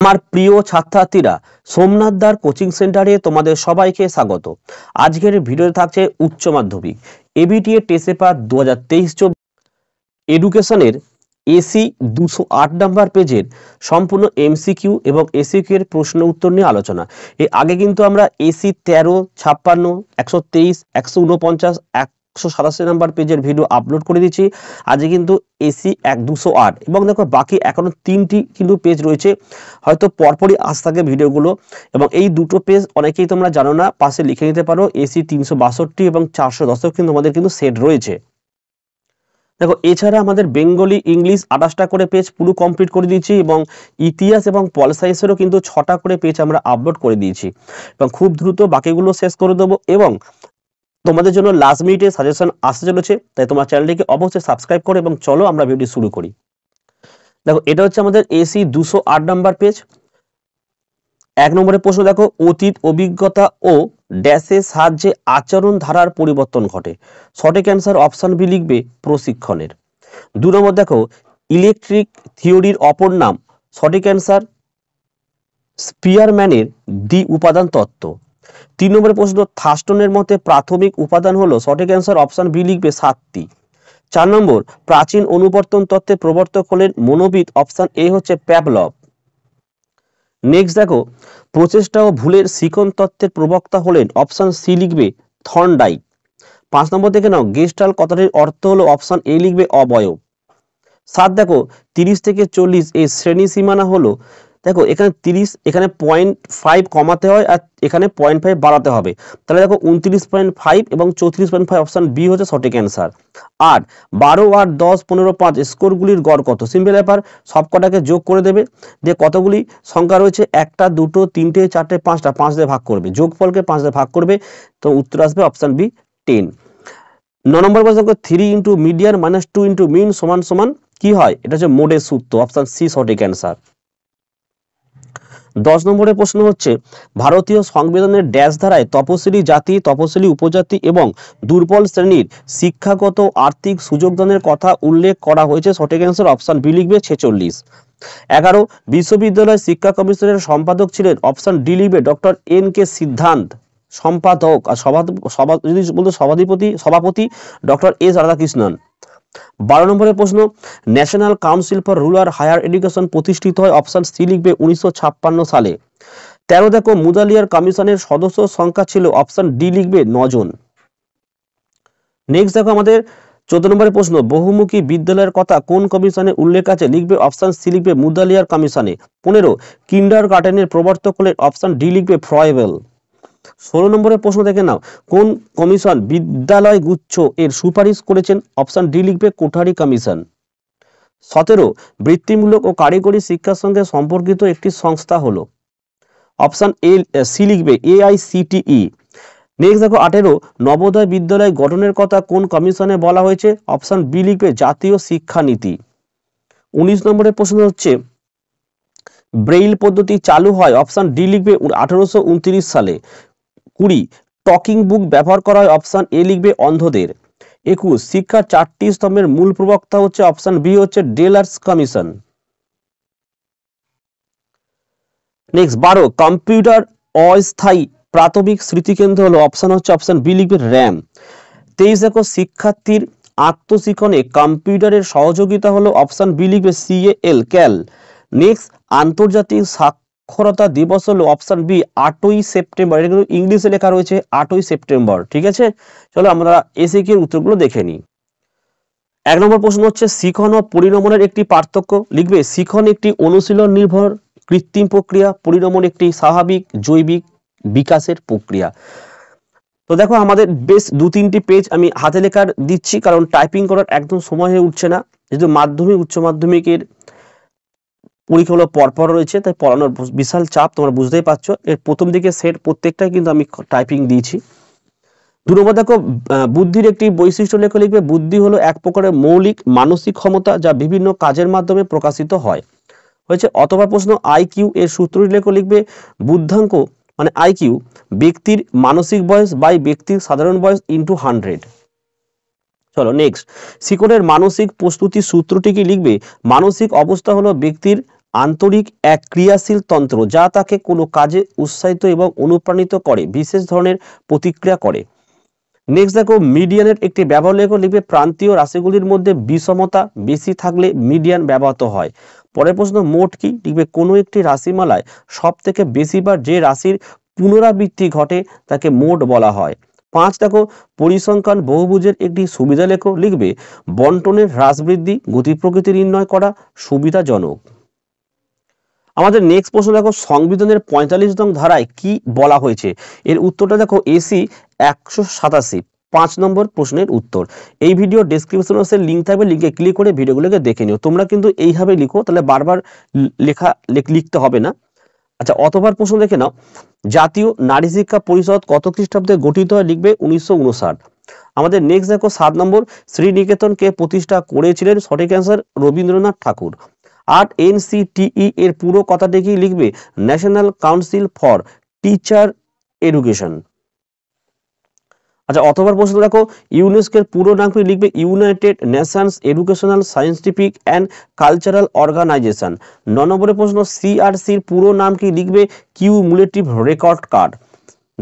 আমার প্রিয় ছাত্রছাত্রীরা, সোমনাথ দার কোচিং সেন্টারে তোমাদের সবাইকে স্বাগত। আজকের ভিডিওতে থাকছে উচ্চ মাধ্যমিক এবিটিএ টেস্ট পেপার 2023 এডুকেশনের এসি 208 নাম্বার পেজের সম্পূর্ণ এমসিকিউ এবং এসিকিউ এর প্রশ্ন উত্তর নিয়ে আলোচনা। এর আগে কিন্তু আমরা এসি 13, 56, 123, 149, 187 নাম্বার পেজের ভিডিও আপলোড করে দিচ্ছি। আজকে কিন্তু এসি 208 এবং দেখো বাকি এখনো 3টি কিন্তু পেজ রয়েছে, হয়তো পরপরই আজ থাকে ভিডিওগুলো। এবং এই দুটো পেজ অনেকেই তোমরা জানো না, পাশে লিখে নিতে পারো। এসি 362 এবং 410 কিন্তু আমাদের কিন্তু সেট রয়েছে। দেখো এছাড়া আমাদের বেঙ্গলি, ইংলিশ 28টা করে পেজ পুরো কমপ্লিট করে দিয়েছি এবং ইতিহাস এবং পল সায়েন্সেরও কিন্তু 6টা করে পেজ আমরা আপলোড করে দিয়েছি এবং খুব দ্রুত বাকিগুলো শেষ করে দেবো। এবং তোমাদের জন্য লাস্ট মিনিটে সাজেশন আসতে চলেছে, তাই তোমার চ্যানেলটিকে অবশ্যই সাবস্ক্রাইব করো এবং চলো আমরা ভিডিও শুরু করি। দেখো এটা হচ্ছে আমাদের এসি 208 নাম্বার পেজ। 1 নম্বরের প্রশ্ন দেখো, অতীত অভিজ্ঞতা ও ড্যাশের সাহায্যে আচরণ ধারার পরিবর্তন ঘটে। সঠিক অ্যান্সার অপশন বি লিখবে প্রশিক্ষণের। 2 নম্বর দেখো, ইলেকট্রিক থিওরির অপর নাম। সঠিক অ্যান্সার স্পিয়ারম্যানের দ্বি উপাদান তত্ত্ব। 3 নম্বরের প্রশ্ন, থার্স্টনের মতে প্রাথমিক উপাদান হলো। সঠিক অ্যান্সার অপশন বি লিখবে 7টি। 4 নম্বর, প্রাচীন অনুবর্তন তত্ত্বের প্রবর্তক হলেন মনোবিদ। অপশন এ হচ্ছে প্যাভলভ। নেক্সট দেখো, প্রচেষ্টা ও ভুলের শিখন তত্ত্বের প্রবক্তা হলেন। অপশন সি লিখবে থর্নডাইক। 5 নম্বর দেখে নাও, গেস্টাল্ট কথাটির অর্থ হলো। অপশন এ লিখবে অবয়ব। 7 দেখো, 30 থেকে 40 এই শ্রেণী সীমানা হলো। দেখো এখানে 30, এখানে 0.5 কমাতে হয় আর এখানে 0.5 বাড়াতে হবে। তাহলে দেখো 29.5 এবং 34.5 অপশন বি হচ্ছে সঠিক অ্যান্সার। আর 12, 8, 10, 15, 5 স্কোরগুলির গড় কত? সিম্পল ব্যাপার, সব কটাকে যোগ করে দেবে। যে কতগুলি সংখ্যা রয়েছে, 1টা, 2টো, 3টে, 4টে, 5টা, 5 দিয়ে ভাগ করবে, যোগফলকে 5 দিয়ে ভাগ করবে, তো উত্তর আসবে অপশন বি 10। 9 নম্বর বলছে 3 into median minus 2 into mean সমান সমান কি হয়? এটা হচ্ছে মোডের সূত্র। অপশন সি সঠিক অ্যান্সার। 10 নম্বরের প্রশ্ন হচ্ছে, ভারতীয় সংবিধানের ড্যাশ ধারায় তপশিলি জাতি, তপশিলি উপজাতি এবং দুর্বল শ্রেণীর শিক্ষাগত আর্থিক সুযোগদানের কথা উল্লেখ করা হয়েছে। সঠিক অ্যান্সার অপশন বি লিখবে 46। 11, বিশ্ববিদ্যালয় শিক্ষা কমিশনের সম্পাদক ছিলেন। অপশন ডি লিখবে ডক্টর এন কে সিদ্ধান্ত। সম্পাদক আর সভাপতি ডক্টর এস রাধাকৃষ্ণন। 12 নম্বরের প্রশ্ন, national council for rural higher education প্রতিষ্ঠিত হয়। অপশন সি লিখবে 1956 সালে। 13 দেখো, মুদালিয়ার কমিশনের সদস্য সংখ্যা ছিল। অপশন ডি লিখবে 9 জন। নেক্সট দেখো আমাদের 14 নম্বরের প্রশ্ন, বহুমুখী বিদ্যালয়ের কথা কোন কমিশনে উল্লেখ আছে? লিখবে অপশন সি লিখবে মুদালিয়ার কমিশনে। 15, কিন্ডার গার্ডেনের প্রবর্তক হলেন। অপশন ডি লিখবে ফ্রয়েবেল। 16 নম্বরের প্রশ্ন দেখে নাও, কোন কমিশন বিদ্যালয় গুচ্ছ এর সুপারিশ করেছেন? অপশন ডি লিখবে কোঠারি কমিশন। 17, বৃত্তিমূলক ও কারিগরি শিক্ষার সঙ্গে সম্পর্কিত একটি সংস্থা হলো। অপশন সি লিখবে AICTE। নেক্সট দেখো 18, নবোদয় বিদ্যালয় গঠনের কথা কোন কমিশনে বলা হয়েছে? অপশন বি লিখবে জাতীয় শিক্ষানীতি। 19 নম্বরের প্রশ্ন হচ্ছে, ব্রেইল পদ্ধতি চালু হয়। অপশন ডি লিখবে 1829 সালে। 20, টকিং বুক ব্যবহার করা হয়। অপশন এ লিখবে অন্ধদের। 21, শিক্ষার 4টি স্তম্ভের মূল প্রবক্তা হচ্ছে। অপশন বি হচ্ছে ডেলার্স কমিশন। নেক্সট 12, কম্পিউটার অস্থায়ী প্রাথমিক স্মৃতিকেন্দ্র হলো। অপশন হচ্ছে অপশন বি লিখবে র্যাম। 23 দেখো, শিক্ষার্থীর আত্মশিক্ষণে কম্পিউটারের সহযোগিতা হলো। অপশন বি লিখবে CAL। নেক্সট, আন্তর্জাতিক সাক্ষরতা দিবস হলো। অপশন বি 8ই সেপ্টেম্বর। এটা কিন্তু ইংলিশে লেখা রয়েছে 8ই সেপ্টেম্বর। ঠিক আছে, চলো আমরা এসিকিউ এর উত্তরগুলো দেখে নিই। 1 নম্বর প্রশ্ন হচ্ছে, শিখন ও পরিণমনের একটি পার্থক্য। লিখবে শিখন একটি অনুশীলন নির্ভর কৃত্রিম প্রক্রিয়া, পরিণমন একটি স্বাভাবিক জৈবিক বিকাশের প্রক্রিয়া। তো দেখো আমাদের বেশ 2-3টি পেজ আমি হাতে লেখার দিচ্ছি, কারণ টাইপিং করার একদম সময় হয়ে উঠছে না। যেহেতু মাধ্যমিক উচ্চ মাধ্যমিকের পরীক্ষাগুলো পরপর রয়েছে, তাই পড়ানোর বিশাল চাপ, তোমরা বুঝতেই পারছো। এর প্রথম দিকে সেট প্রত্যেকটাই কিন্তু আমি টাইপিং দিয়েছি। 2 নম্বর দেখো, বুদ্ধির একটি বৈশিষ্ট্য লেখা। লিখবে বুদ্ধি হলো এক প্রকারের মৌলিক মানসিক ক্ষমতা যা বিভিন্ন কাজের মাধ্যমে প্রকাশিত হয়। হয়েছে। অথবা প্রশ্ন, IQ এর সূত্রটি লেখা। লিখবে বুদ্ধাঙ্ক মানে IQ ব্যক্তির মানসিক বয়স বাই ব্যক্তির সাধারণ বয়স ইন্টু 100। চলো নেক্সট, শিকড়ের মানসিক প্রস্তুতি সূত্রটি কি? লিখবে মানসিক অবস্থা হলো ব্যক্তির আন্তরিক এক ক্রিয়াশীল তন্ত্র যা তাকে কোনো কাজে উৎসাহিত এবং অনুপ্রাণিত করে, বিশেষ ধরনের প্রতিক্রিয়া করে। নেক্সট দেখো, মিডিয়ানের একটি ব্যবহার লেখো। লিখবে প্রান্তীয় রাশিগুলির মধ্যে বিষমতা বেশি থাকলে মিডিয়ান ব্যবহৃত হয়। পরের প্রশ্ন, মোট কি? লিখবে কোনো একটি রাশিমালায় সব থেকে বেশিবার যে রাশির পুনরাবৃত্তি ঘটে তাকে মোট বলা হয়। 5 দেখো, পরিসংখ্যান বহুভুজের একটি সুবিধা লেখো। লিখবে বন্টনের হ্রাস বৃদ্ধি গতি প্রকৃতি নির্ণয় করা সুবিধাজনক। আমাদের নেক্সট প্রশ্ন দেখো, সংবিধানের 45 নং ধারায় কি বলা হয়েছে? এর উত্তরটা দেখো এসি 187, 5 নম্বর প্রশ্নের উত্তর। এই ভিডিও ডেসক্রিপশন বক্সে লিঙ্ক থাকবে, লিঙ্কে ক্লিক করে ভিডিওগুলোকে দেখে নিও। তোমরা কিন্তু এইভাবে লিখো, তাহলে বারবার লিখতে হবে না। আচ্ছা, অতবার প্রশ্ন দেখে নাও, জাতীয় নারী শিক্ষা পরিষদ কত খ্রিস্টাব্দে গঠিত হয়? লিখবে 1959। আমাদের নেক্সট দেখো 7 নম্বর, শ্রীনিকেতনকে প্রতিষ্ঠা করেছিলেন? সঠিক অ্যান্সার রবীন্দ্রনাথ ঠাকুর। 8 NCTE এর পুরো কথাটি কি? লিখবে national council for teacher education. আচ্ছা, অতবার প্রশ্ন দেখো, ইউনেস্কোর পুরো নাম কি? লিখবে united nations educational scientific and cultural organization. 9 নম্বরের প্রশ্ন, CRCর পুরো নাম কি? লিখবে কিউমুলেটিভ রেকর্ড কার্ড।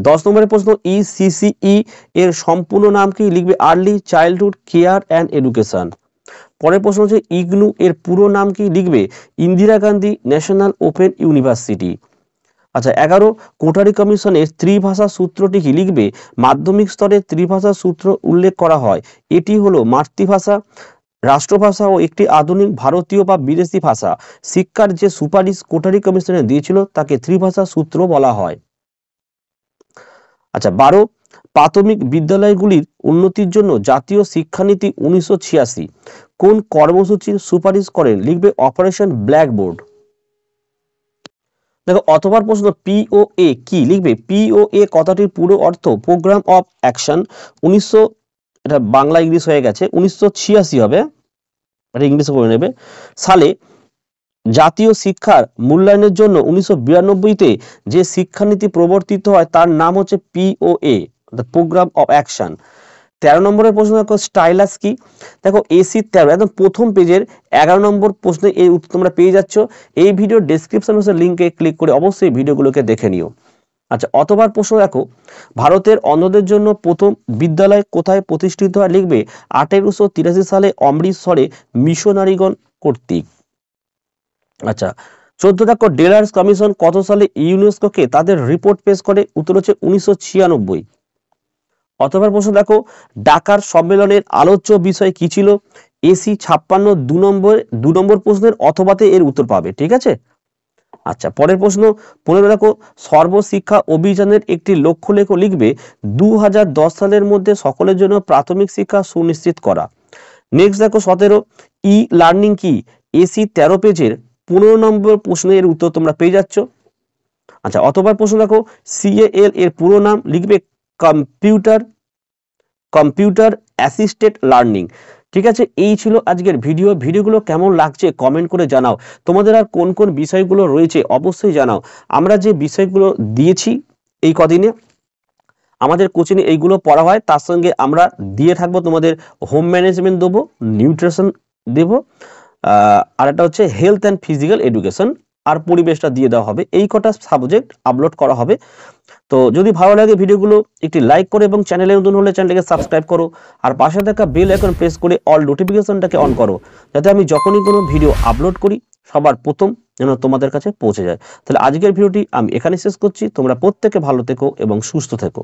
10 নম্বরের প্রশ্ন, ECCE এর সম্পূর্ণ নাম কি? লিখবে early childhood care and education. পরের প্রশ্ন হচ্ছে ইগনু এর পুরো নাম কি? লিখবে Indira Gandhi national open university. আচ্ছা, 11 কোটারি কমিশনের ত্রিভাষা সূত্রটি কি? লিখবে মাধ্যমিক স্তরে ত্রিভাষা সূত্র উল্লেখ করা হয়। এটি হলো মাতৃভাষা, রাষ্ট্রভাষা ও একটি আধুনিক ভারতীয় বা বিদেশি ভাষা। শিক্ষার যে সুপারিশ কোটারি কমিশনে দিয়েছিল তাকে ত্রিভাষা সূত্র বলা হয়। আচ্ছা, 12 প্রাথমিক বিদ্যালয়গুলির উন্নতির জন্য জাতীয় শিক্ষানীতি 1986 কোন কর্মসূচির সুপারিশ করেন? লিখবে অপারেশন ব্ল্যাকবোর্ড। দেখো, অতবার প্রশ্ন, POA কি? লিখবে POA কথাটির পুরো অর্থ প্রোগ্রাম অফ অ্যাকশন। 1900, এটা বাংলা ইংলিশ হয়ে গেছে, 1986 হবে, এটা ইংলিশে করে নেবে, সালে জাতীয় শিক্ষার মূল্যায়নের জন্য 1992-তে যে শিক্ষানীতি প্রবর্তিত হয় তার নাম হচ্ছে POA, প্রোগ্রাম অফ অ্যাকশন। 13 নম্বরের প্রশ্ন দেখো, স্টাইলাস কি? দেখো AC 13 একদম প্রথম পেজের 11 নম্বর প্রশ্নে এই উত্তর তোমরা পেয়ে যাচ্ছ। এই ভিডিও ডেসক্রিপশন বক্সের লিঙ্কে ক্লিক করে অবশ্যই ভিডিওগুলোকে দেখে নিও। আচ্ছা, অতবার প্রশ্ন দেখো, ভারতের অন্ধদের জন্য প্রথম বিদ্যালয় কোথায় প্রতিষ্ঠিত হয়? লিখবে 1883 সালে অমৃতসরে মিশনারিগণ কর্তৃক। আচ্ছা, 14 দেখো, ডেলার্স কমিশন কত সালে ইউনেস্কোকে তাদের রিপোর্ট পেশ করে? উত্তর হচ্ছে 1996। অতবার প্রশ্ন দেখো, ঢাকার সম্মেলনের আলোচ্য বিষয় কি ছিল? AC 56 2 নম্বর প্রশ্নের অথবাতে এর উত্তর পাবে, ঠিক আছে। আচ্ছা, পরের প্রশ্ন 15 দেখো, সর্বশিক্ষা অভিযানের একটি লক্ষ্য লেখো। লিখবে 2010 সালের মধ্যে সকলের জন্য প্রাথমিক শিক্ষা সুনিশ্চিত করা। নেক্সট দেখো 17 লার্নিং কি? AC 13 পেজের 15 নম্বর প্রশ্নের উত্তর তোমরা পেয়ে যাচ্ছ। আচ্ছা, অতবার প্রশ্ন দেখো, CAL এর পুরো নাম? লিখবে কম্পিউটার অ্যাসিস্টেড লার্নিং। ঠিক আছে, এই ছিল আজকের ভিডিওগুলো কেমন লাগছে কমেন্ট করে জানাও। তোমাদের আর কোন কোন বিষয়গুলো রয়েছে অবশ্যই জানাও। আমরা যে বিষয়গুলো দিয়েছি এই কদিনে আমাদের কোচিংয়ে এইগুলো পড়া হয়, তার সঙ্গে আমরা দিয়ে থাকবো তোমাদের হোম ম্যানেজমেন্ট দেবো, নিউট্রিশন দেবো, আর একটা হচ্ছে হেলথ অ্যান্ড ফিজিক্যাল এডুকেশন, আর পরিবেশটা দিয়ে দেওয়া হবে। এই কটা সাবজেক্ট আপলোড করা হবে। তো যদি ভালো লাগে ভিডিওগুলো একটি লাইক করো এবং চ্যানেলে নতুন হলে চ্যানেলটাকে সাবস্ক্রাইব করো, আর পাশে থাকা বেল আইকন প্রেস করে অল নোটিফিকেশনটাকে অন করো, যাতে আমি যখনই কোনো ভিডিও আপলোড করি সবার প্রথম যেন তোমাদের কাছে পৌঁছে যায়। তাহলে আজকের ভিডিওটি আমি এখানে শেষ করছি। তোমরা প্রত্যেকে ভালো থেকো এবং সুস্থ থেকো।